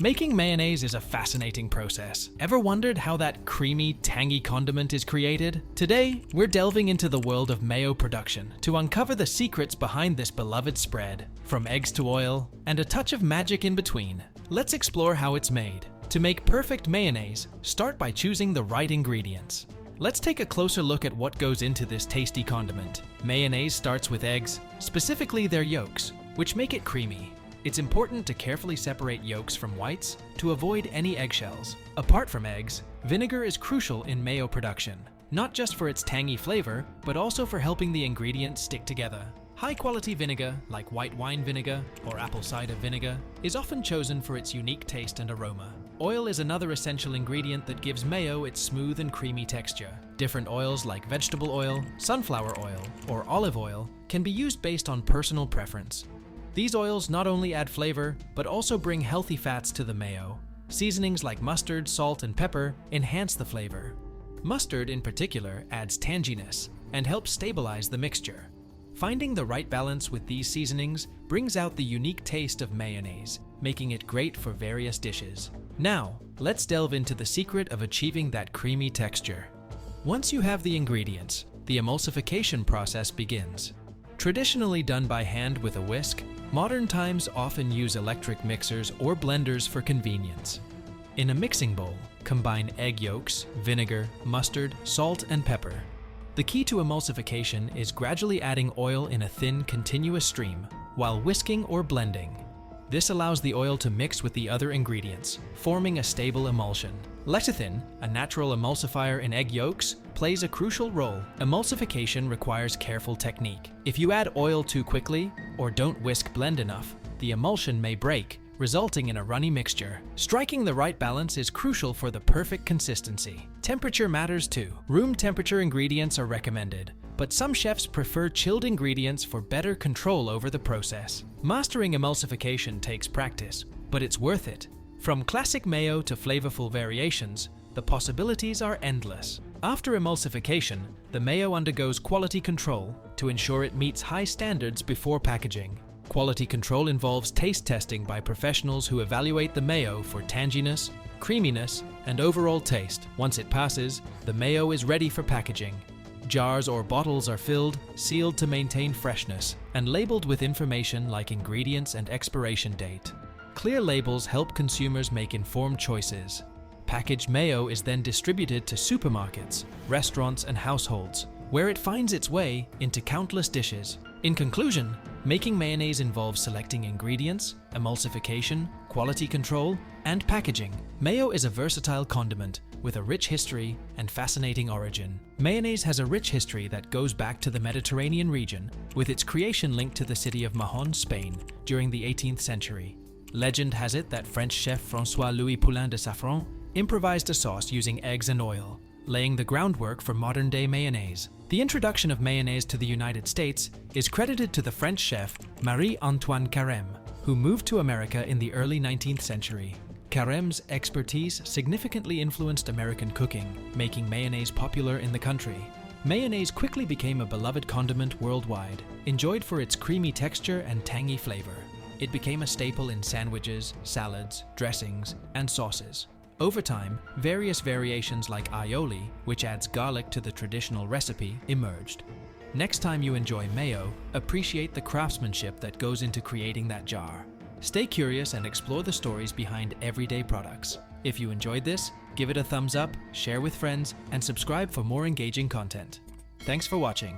Making mayonnaise is a fascinating process. Ever wondered how that creamy, tangy condiment is created? Today, we're delving into the world of mayo production to uncover the secrets behind this beloved spread. From eggs to oil, and a touch of magic in between, let's explore how it's made. To make perfect mayonnaise, start by choosing the right ingredients. Let's take a closer look at what goes into this tasty condiment. Mayonnaise starts with eggs, specifically their yolks, which make it creamy. It's important to carefully separate yolks from whites to avoid any eggshells. Apart from eggs, vinegar is crucial in mayo production, not just for its tangy flavor, but also for helping the ingredients stick together. High-quality vinegar, like white wine vinegar or apple cider vinegar, is often chosen for its unique taste and aroma. Oil is another essential ingredient that gives mayo its smooth and creamy texture. Different oils like vegetable oil, sunflower oil, or olive oil can be used based on personal preference. These oils not only add flavor, but also bring healthy fats to the mayo. Seasonings like mustard, salt, and pepper enhance the flavor. Mustard, in particular, adds tanginess and helps stabilize the mixture. Finding the right balance with these seasonings brings out the unique taste of mayonnaise, making it great for various dishes. Now, let's delve into the secret of achieving that creamy texture. Once you have the ingredients, the emulsification process begins. Traditionally done by hand with a whisk, modern times often use electric mixers or blenders for convenience. In a mixing bowl, combine egg yolks, vinegar, mustard, salt, and pepper. The key to emulsification is gradually adding oil in a thin, continuous stream while whisking or blending. This allows the oil to mix with the other ingredients, forming a stable emulsion. Lecithin, a natural emulsifier in egg yolks, plays a crucial role. Emulsification requires careful technique. If you add oil too quickly or don't whisk blend enough, the emulsion may break, resulting in a runny mixture. Striking the right balance is crucial for the perfect consistency. Temperature matters too. Room temperature ingredients are recommended, but some chefs prefer chilled ingredients for better control over the process. Mastering emulsification takes practice, but it's worth it. From classic mayo to flavorful variations, the possibilities are endless. After emulsification, the mayo undergoes quality control to ensure it meets high standards before packaging. Quality control involves taste testing by professionals who evaluate the mayo for tanginess, creaminess, and overall taste. Once it passes, the mayo is ready for packaging. Jars or bottles are filled, sealed to maintain freshness, and labeled with information like ingredients and expiration date. Clear labels help consumers make informed choices. Packaged mayo is then distributed to supermarkets, restaurants, and households, where it finds its way into countless dishes. In conclusion, making mayonnaise involves selecting ingredients, emulsification, quality control, and packaging. Mayo is a versatile condiment with a rich history and fascinating origin. Mayonnaise has a rich history that goes back to the Mediterranean region, with its creation linked to the city of Mahon, Spain, during the 18th century. Legend has it that French chef François-Louis Poulain de Safran improvised a sauce using eggs and oil, laying the groundwork for modern-day mayonnaise. The introduction of mayonnaise to the United States is credited to the French chef Marie-Antoine Carême, who moved to America in the early 19th century. Carême's expertise significantly influenced American cooking, making mayonnaise popular in the country. Mayonnaise quickly became a beloved condiment worldwide, enjoyed for its creamy texture and tangy flavor. It became a staple in sandwiches, salads, dressings, and sauces. Over time, various variations like aioli, which adds garlic to the traditional recipe, emerged. Next time you enjoy mayo, appreciate the craftsmanship that goes into creating that jar. Stay curious and explore the stories behind everyday products. If you enjoyed this, give it a thumbs up, share with friends, and subscribe for more engaging content. Thanks for watching.